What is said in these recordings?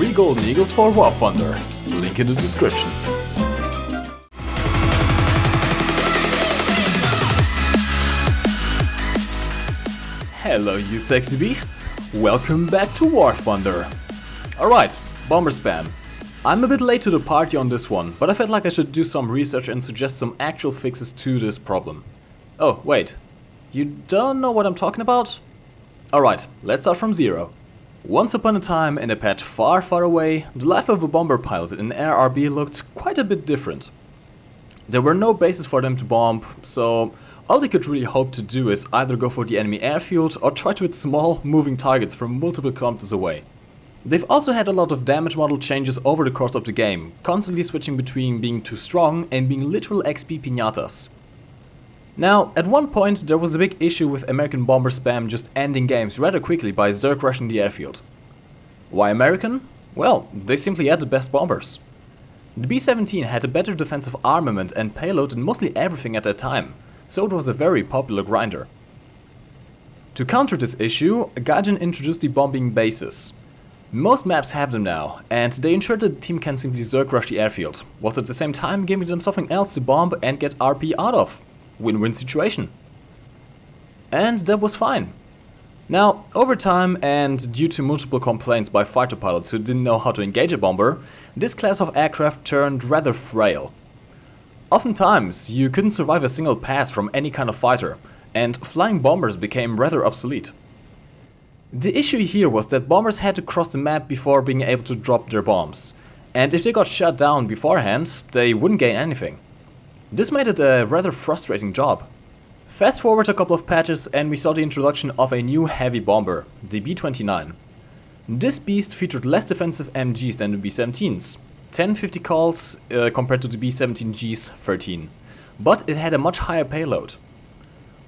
3 Golden Eagles for War Thunder. Link in the description. Hello you sexy beasts, welcome back to War Thunder. Alright, bomber spam. I'm a bit late to the party on this one, but I felt like I should do some research and suggest some actual fixes to this problem. Oh, wait. You don't know what I'm talking about? Alright, let's start from zero. Once upon a time, in a patch far, far away, the life of a bomber pilot in ARB looked quite a bit different. There were no bases for them to bomb, so all they could really hope to do is either go for the enemy airfield or try to hit small, moving targets from multiple kilometers away. They've also had a lot of damage model changes over the course of the game, constantly switching between being too strong and being literal XP piñatas. Now, at one point there was a big issue with American bomber spam just ending games rather quickly by Zerg rushing the airfield. Why American? Well, they simply had the best bombers. The B-17 had a better defensive armament and payload than mostly everything at that time, so it was a very popular grinder. To counter this issue, Gaijin introduced the bombing bases. Most maps have them now, and they ensure that the team can simply Zerg rush the airfield, whilst at the same time giving them something else to bomb and get RP out of. Win-win situation. And that was fine. Now, over time and due to multiple complaints by fighter pilots who didn't know how to engage a bomber, this class of aircraft turned rather frail. Oftentimes, you couldn't survive a single pass from any kind of fighter, and flying bombers became rather obsolete. The issue here was that bombers had to cross the map before being able to drop their bombs, and if they got shot down beforehand, they wouldn't gain anything. This made it a rather frustrating job. Fast forward a couple of patches and we saw the introduction of a new heavy bomber, the B-29. This beast featured less defensive MGs than the B-17s, 1050 calls compared to the B-17G's 13, but it had a much higher payload.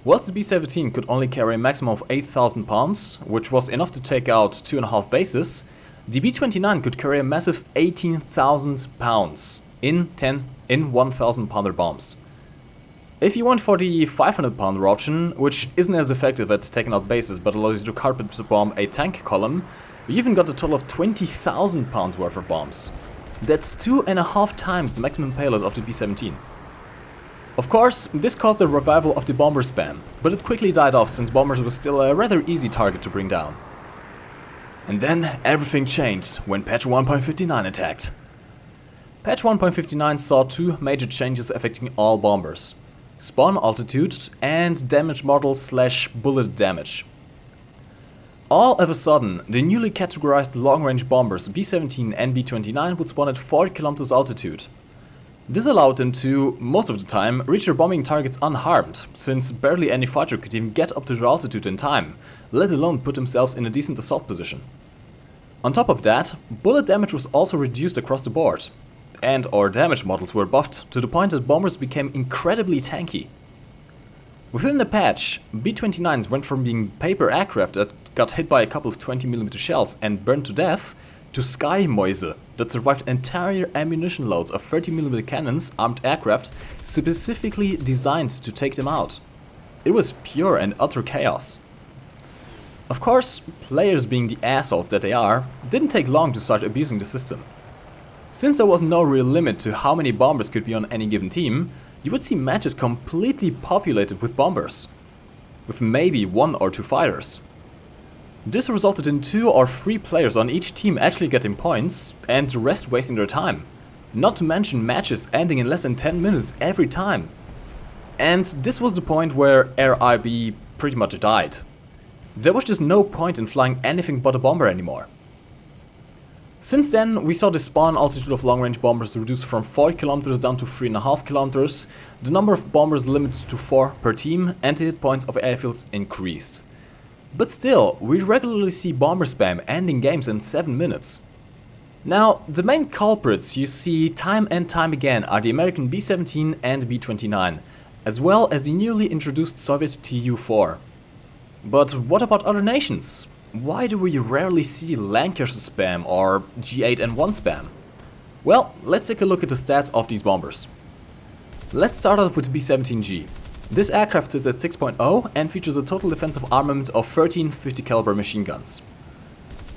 Whilst the B-17 could only carry a maximum of 8,000 pounds, which was enough to take out 2.5 bases, the B-29 could carry a massive 18,000 pounds in 1,000 pounder bombs. If you went for the 500 pounder option, which isn't as effective at taking out bases but allows you to carpet bomb a tank column, you even got a total of 20,000 pounds worth of bombs. That's 2.5 times the maximum payload of the B-17. Of course, this caused a revival of the bomber spam, but it quickly died off since bombers was still a rather easy target to bring down. And then everything changed when patch 1.59 attacked. Patch 1.59 saw two major changes affecting all bombers: spawn altitude and damage model / bullet damage. All of a sudden, the newly categorized long-range bombers B-17 and B-29 would spawn at 40 km altitude. This allowed them to, most of the time, reach their bombing targets unharmed, since barely any fighter could even get up to their altitude in time, let alone put themselves in a decent assault position. On top of that, bullet damage was also reduced across the board, and our damage models were buffed to the point that bombers became incredibly tanky. Within the patch, B-29s went from being paper aircraft that got hit by a couple of 20mm shells and burned to death, to sky Mäuse that survived entire ammunition loads of 30mm cannons armed aircraft specifically designed to take them out. It was pure and utter chaos. Of course, players being the assholes that they are, didn't take long to start abusing the system. Since there was no real limit to how many bombers could be on any given team, you would see matches completely populated with bombers, with maybe 1 or 2 fighters. This resulted in 2 or 3 players on each team actually getting points, and the rest wasting their time. Not to mention matches ending in less than 10 minutes every time. And this was the point where ARB pretty much died. There was just no point in flying anything but a bomber anymore. Since then, we saw the spawn altitude of long-range bombers reduced from 40 km down to 3.5 km, the number of bombers limited to 4 per team, and the hit points of airfields increased. But still, we regularly see bomber spam ending games in 7 minutes. Now, the main culprits you see time and time again are the American B-17 and B-29, as well as the newly introduced Soviet Tu-4. But what about other nations? Why do we rarely see Lancaster spam or G8N1 spam? Well, let's take a look at the stats of these bombers. Let's start out with the B-17G. This aircraft sits at 6.0 and features a total defensive armament of 13 50 caliber machine guns.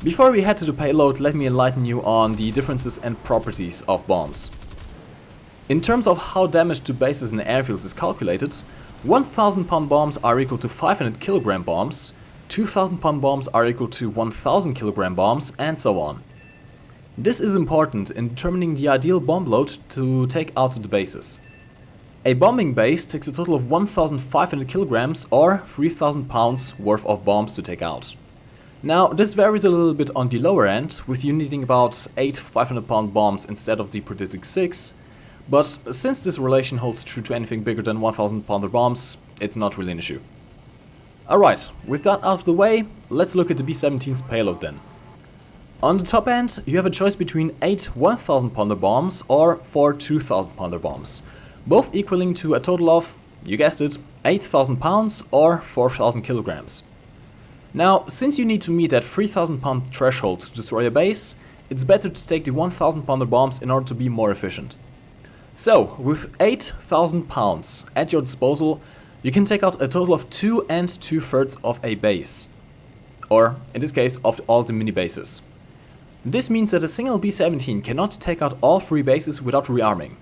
Before we head to the payload, let me enlighten you on the differences and properties of bombs. In terms of how damage to bases and airfields is calculated, 1000 pound bombs are equal to 500 kilogram bombs, 2000 pound bombs are equal to 1000 kilogram bombs, and so on. This is important in determining the ideal bomb load to take out the bases. A bombing base takes a total of 1500 kilograms or 3000 pounds worth of bombs to take out. Now, this varies a little bit on the lower end, with you needing about 8 500 pound bombs instead of the predicted 6, but since this relation holds true to anything bigger than 1000 pounder bombs, it's not really an issue. Alright, with that out of the way, let's look at the B-17's payload then. On the top end, you have a choice between 8 1000 pounder bombs or 4 2000 pounder bombs, both equaling to a total of, you guessed it, 8000 pounds or 4000 kilograms. Now, since you need to meet that 3000 pound threshold to destroy a base, it's better to take the 1000 pounder bombs in order to be more efficient. So, with 8000 pounds at your disposal, you can take out a total of 2 2/3 of a base. Or, in this case, of all the mini bases. This means that a single B-17 cannot take out all 3 bases without rearming.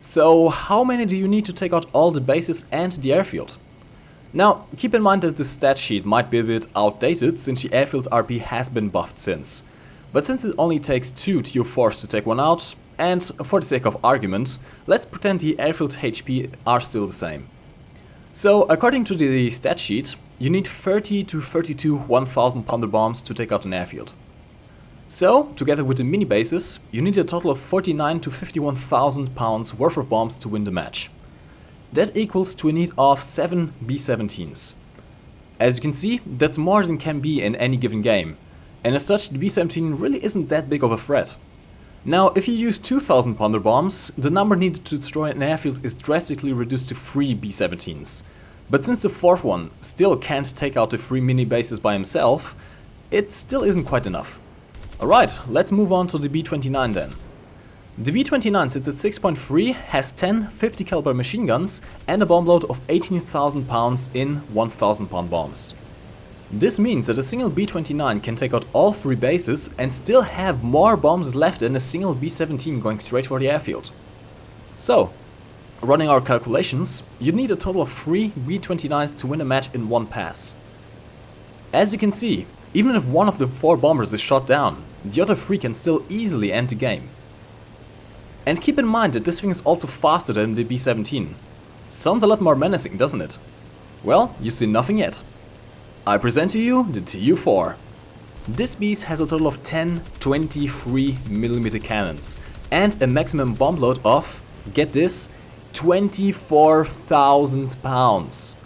So, how many do you need to take out all the bases and the airfield? Now, keep in mind that the stat sheet might be a bit outdated since the airfield RP has been buffed since. But since it only takes 2 TU4s to take one out, and for the sake of argument, let's pretend the airfield HP are still the same. So, according to the stat sheet, you need 30 to 32 1000 pounder bombs to take out an airfield. So, together with the mini bases, you need a total of 49 to 51,000 pounds worth of bombs to win the match. That equals to a need of 7 B-17s. As you can see, that's more than can be in any given game, and as such the B-17 really isn't that big of a threat. Now, if you use 2000 pounder bombs, the number needed to destroy an airfield is drastically reduced to 3 B-17s. But since the fourth one still can't take out the 3 mini bases by himself, it still isn't quite enough. Alright, let's move on to the B-29 then. The B-29 sits at 6.3, has 10 50 caliber machine guns and a bomb load of 18,000 pounds in 1000 pound bombs. This means that a single B-29 can take out all 3 bases and still have more bombs left than a single B-17 going straight for the airfield. So, running our calculations, you need a total of 3 B-29s to win a match in one pass. As you can see, even if one of the 4 bombers is shot down, the other 3 can still easily end the game. And keep in mind that this thing is also faster than the B-17. Sounds a lot more menacing, doesn't it? Well, you see nothing yet. I present to you the TU-4. This beast has a total of 10 23mm cannons and a maximum bomb load of, get this, 24,000 pounds.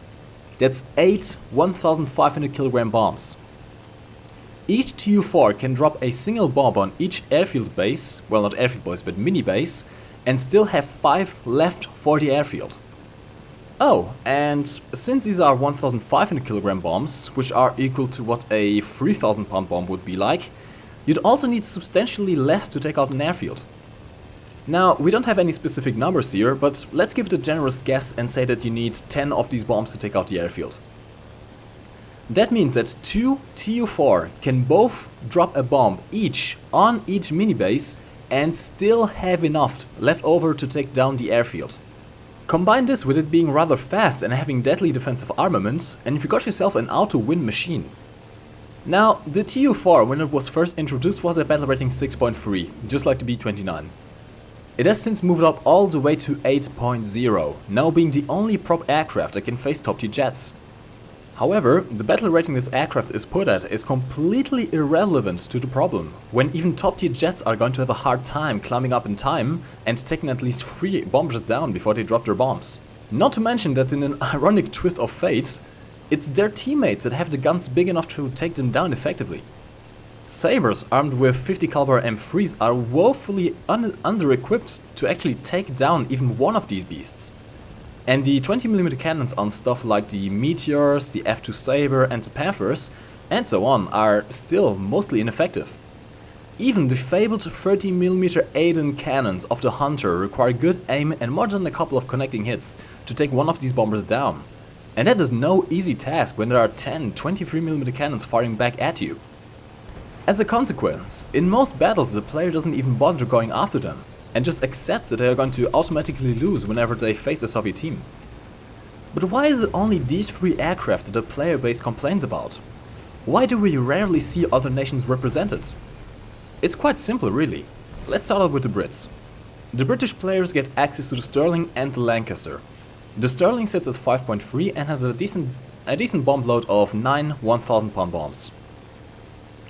That's 8 1500 kilogram bombs. Each TU-4 can drop a single bomb on each airfield base, well not airfield base but mini base, and still have 5 left for the airfield. Oh, and since these are 1500 kilogram bombs, which are equal to what a 3000 pound bomb would be like, you'd also need substantially less to take out an airfield. Now, we don't have any specific numbers here, but let's give it a generous guess and say that you need 10 of these bombs to take out the airfield. That means that 2 TU-4 can both drop a bomb each on each mini base and still have enough left over to take down the airfield. Combine this with it being rather fast and having deadly defensive armament, and you've got yourself an auto-win machine. Now, the TU-4 when it was first introduced was at battle rating 6.3, just like the B-29. It has since moved up all the way to 8.0, now being the only prop aircraft that can face top tier jets. However, the battle rating this aircraft is put at is completely irrelevant to the problem, when even top tier jets are going to have a hard time climbing up in time and taking at least 3 bombers down before they drop their bombs. Not to mention that in an ironic twist of fate, it's their teammates that have the guns big enough to take them down effectively. Sabres armed with 50 caliber M3s are woefully under-equipped to actually take down even one of these beasts. And the 20mm cannons on stuff like the Meteors, the F2 Sabre and the Panthers, and so on, are still mostly ineffective. Even the fabled 30mm Aiden cannons of the Hunter require good aim and more than a couple of connecting hits to take one of these bombers down. And that is no easy task when there are 10 23mm cannons firing back at you. As a consequence, in most battles the player doesn't even bother going after them, and just accepts that they are going to automatically lose whenever they face a Soviet team. But why is it only these 3 aircraft that the player base complains about? Why do we rarely see other nations represented? It's quite simple really. Let's start out with the Brits. The British players get access to the Sterling and the Lancaster. The Sterling sits at 5.3 and has a decent bomb load of 9 1000-pound bombs.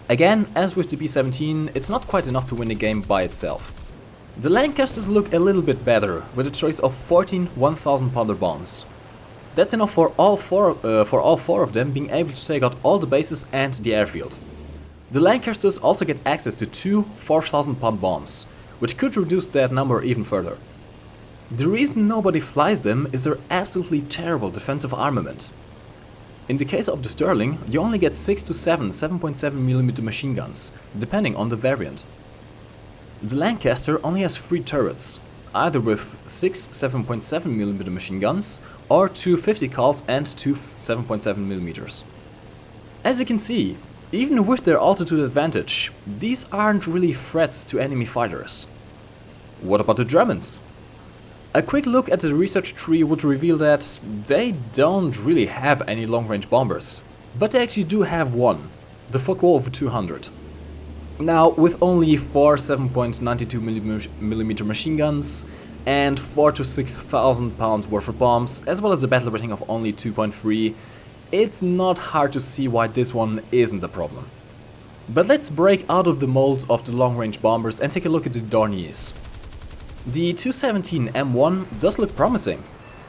Again, as with the B-17, it's not quite enough to win the game by itself. The Lancasters look a little bit better, with a choice of 14 1000-pounder bombs. That's enough for all four of them being able to take out all the bases and the airfield. The Lancasters also get access to 2 4000-pound bombs, which could reduce that number even further. The reason nobody flies them is their absolutely terrible defensive armament. In the case of the Sterling, you only get 6 to 7 7.7mm machine guns, depending on the variant. The Lancaster only has 3 turrets, either with 6 7.7mm machine guns or 2 50 cals and 2 7.7mm. As you can see, even with their altitude advantage, these aren't really threats to enemy fighters. What about the Germans? A quick look at the research tree would reveal that they don't really have any long-range bombers, but they actually do have one, the Focke-Wulf 200. Now, with only 4 7.92mm machine guns and 4 to 6,000 pounds worth of bombs, as well as a battle rating of only 2.3, it's not hard to see why this one isn't a problem. But let's break out of the mold of the long-range bombers and take a look at the Dorniers. The 217 M1 does look promising.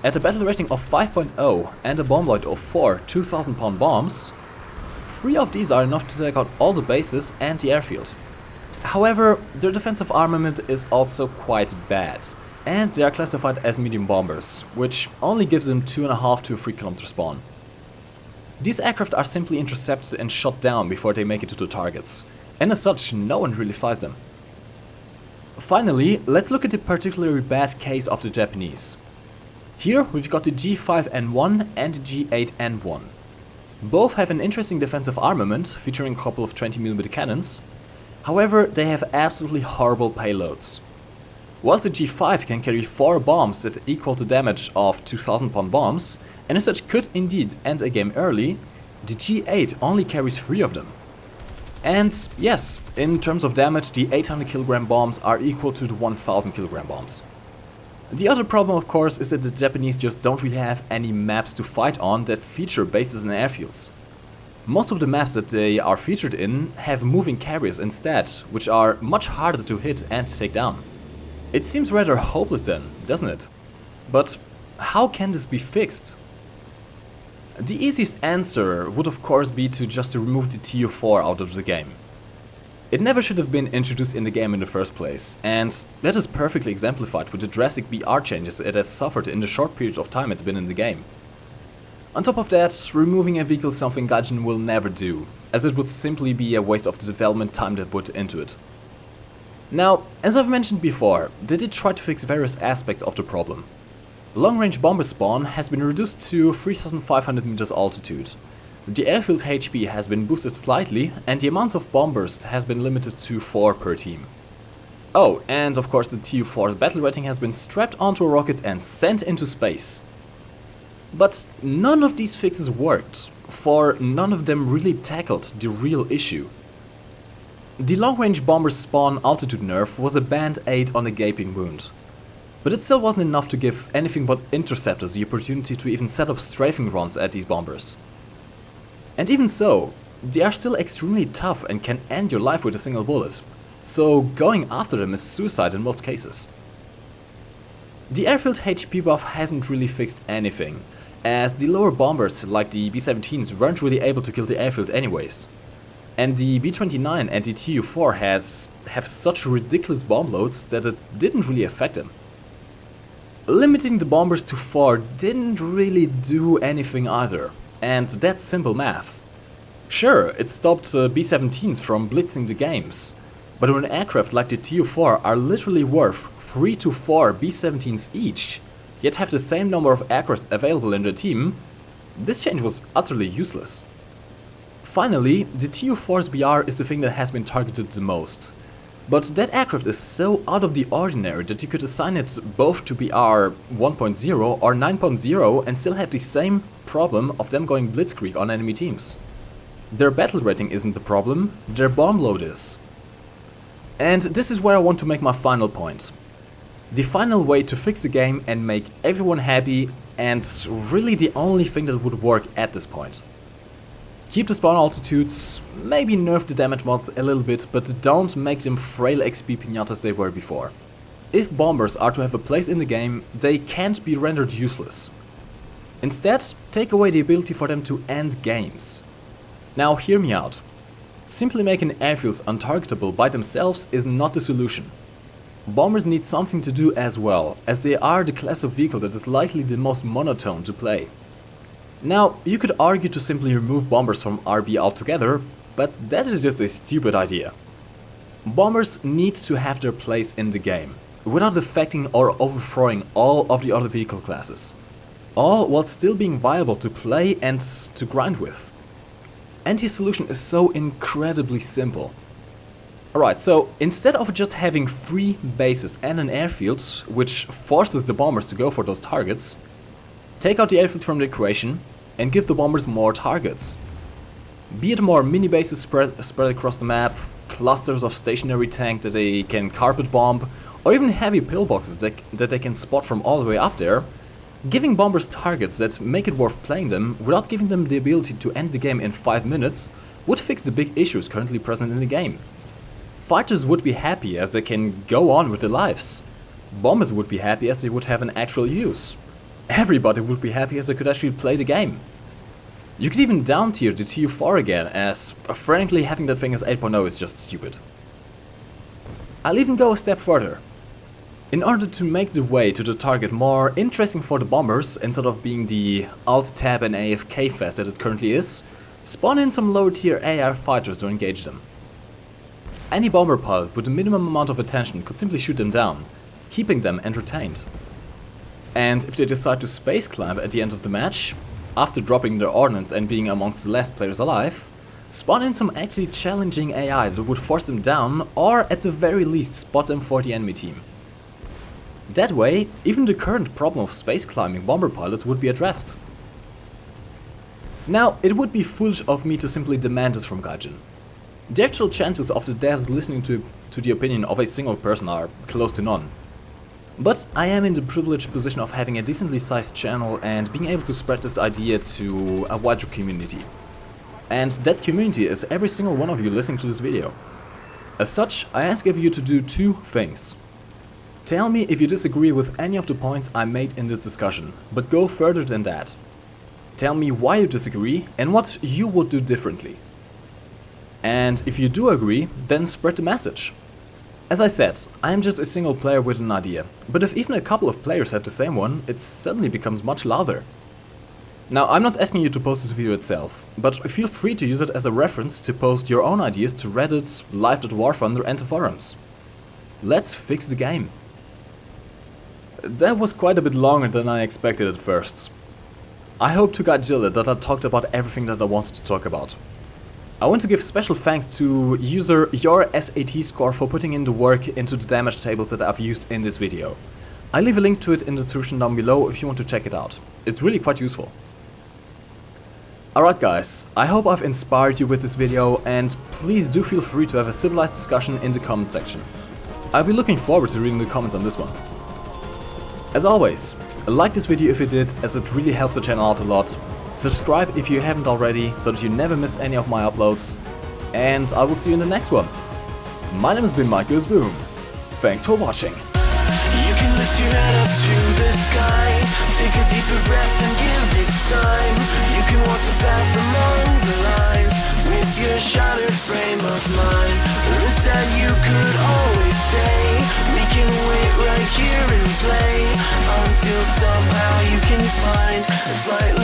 At a battle rating of 5.0 and a bomb load of 4 2000-pound bombs, 3 of these are enough to take out all the bases and the airfield. However, their defensive armament is also quite bad, and they are classified as medium bombers, which only gives them 2.5 to 3 km spawn. These aircraft are simply intercepted and shot down before they make it to the targets, and as such no one really flies them. Finally, let's look at the particularly bad case of the Japanese. Here we've got the G5N1 and the G8N1. Both have an interesting defensive armament, featuring a couple of 20mm cannons. However, they have absolutely horrible payloads. Whilst the G5 can carry 4 bombs that equal the damage of 2000-pound bombs, and as such could indeed end a game early, the G8 only carries 3 of them. And yes, in terms of damage, the 800kg bombs are equal to the 1000kg bombs. The other problem, of course, is that the Japanese just don't really have any maps to fight on that feature bases and airfields. Most of the maps that they are featured in have moving carriers instead, which are much harder to hit and take down. It seems rather hopeless then, doesn't it? But how can this be fixed? The easiest answer would of course be to just remove the TU4 out of the game. It never should have been introduced in the game in the first place, and that is perfectly exemplified with the drastic BR changes it has suffered in the short period of time it's been in the game. On top of that, removing a vehicle is something Gaijin will never do, as it would simply be a waste of the development time they put into it. Now, as I've mentioned before, they did try to fix various aspects of the problem. Long-range bomber spawn has been reduced to 3500 meters altitude. The airfield HP has been boosted slightly, and the amount of bombers has been limited to 4 per team. Oh, and of course the TU4's battle rating has been strapped onto a rocket and sent into space. But none of these fixes worked, for none of them really tackled the real issue. The long-range bomber spawn altitude nerf was a band-aid on a gaping wound. But it still wasn't enough to give anything but interceptors the opportunity to even set up strafing runs at these bombers. And even so, they are still extremely tough and can end your life with a single bullet, so going after them is suicide in most cases. The airfield HP buff hasn't really fixed anything, as the lower bombers like the B-17s weren't really able to kill the airfield anyways. And the B-29 and the Tu-4 have such ridiculous bomb loads that it didn't really affect them. Limiting the bombers to 4 didn't really do anything either, and that's simple math. Sure, it stopped B-17s from blitzing the games, but when aircraft like the Tu-4 are literally worth 3 to 4 B-17s each, yet have the same number of aircraft available in the team, this change was utterly useless. Finally, the TU Force BR is the thing that has been targeted the most. But that aircraft is so out of the ordinary that you could assign it both to BR 1.0 or 9.0 and still have the same problem of them going blitzkrieg on enemy teams. Their battle rating isn't the problem, their bomb load is. And this is where I want to make my final point. The final way to fix the game and make everyone happy, and really the only thing that would work at this point. Keep the spawn altitudes, maybe nerf the damage mods a little bit, but don't make them frail XP pinatas they were before. If bombers are to have a place in the game, they can't be rendered useless. Instead, take away the ability for them to end games. Now hear me out. Simply making airfields untargetable by themselves is not the solution. Bombers need something to do as well, as they are the class of vehicle that is likely the most monotone to play. Now, you could argue to simply remove bombers from RB altogether, but that is just a stupid idea. Bombers need to have their place in the game, without affecting or overthrowing all of the other vehicle classes. All while still being viable to play and to grind with. And the solution is so incredibly simple. Alright, so instead of just having 3 bases and an airfield, which forces the bombers to go for those targets, take out the airfield from the equation and give the bombers more targets. Be it more mini bases spread across the map, clusters of stationary tank that they can carpet bomb, or even heavy pillboxes that they can spot from all the way up there, giving bombers targets that make it worth playing them without giving them the ability to end the game in 5 minutes would fix the big issues currently present in the game. Fighters would be happy as they can go on with their lives. Bombers would be happy as they would have an actual use. Everybody would be happy as they could actually play the game. You could even down tier the TU4 again, as frankly having that thing as 8.0 is just stupid. I'll even go a step further. In order to make the way to the target more interesting for the bombers, instead of being the Alt-Tab and AFK fest that it currently is, spawn in some lower tier AR fighters to engage them. Any bomber pilot with a minimum amount of attention could simply shoot them down, keeping them entertained. And if they decide to space climb at the end of the match, after dropping their ordnance and being amongst the last players alive, spawn in some actually challenging AI that would force them down or at the very least spot them for the enemy team. That way, even the current problem of space climbing bomber pilots would be addressed. Now, it would be foolish of me to simply demand this from Gaijin. The actual chances of the devs listening to the opinion of a single person are close to none. But I am in the privileged position of having a decently sized channel and being able to spread this idea to a wider community. And that community is every single one of you listening to this video. As such, I ask of you to do 2 things. Tell me if you disagree with any of the points I made in this discussion, but go further than that. Tell me why you disagree and what you would do differently. And if you do agree, then spread the message. As I said, I am just a single player with an idea, but if even a couple of players have the same one, it suddenly becomes much louder. Now, I'm not asking you to post this video itself, but feel free to use it as a reference to post your own ideas to Reddit, live.warthunder and the forums. Let's fix the game. That was quite a bit longer than I expected at first. I hope to Gaijin that I talked about everything that I wanted to talk about. I want to give special thanks to user your SAT score for putting in the work into the damage tables that I've used in this video. I'll leave a link to it in the description down below if you want to check it out. It's really quite useful. Alright guys, I hope I've inspired you with this video, and please do feel free to have a civilized discussion in the comment section. I'll be looking forward to reading the comments on this one. As always, like this video if you did, as it really helps the channel out a lot. Subscribe if you haven't already, so that you never miss any of my uploads. And I will see you in the next one. My name has been MikeGoesBoom. Thanks for watching. You can lift your head up to the sky, take a deeper breath and give it time. You can walk the path among the lines, with your shattered frame of mind. Or instead you could always stay, we can wait right here and play, until somehow you can find a slight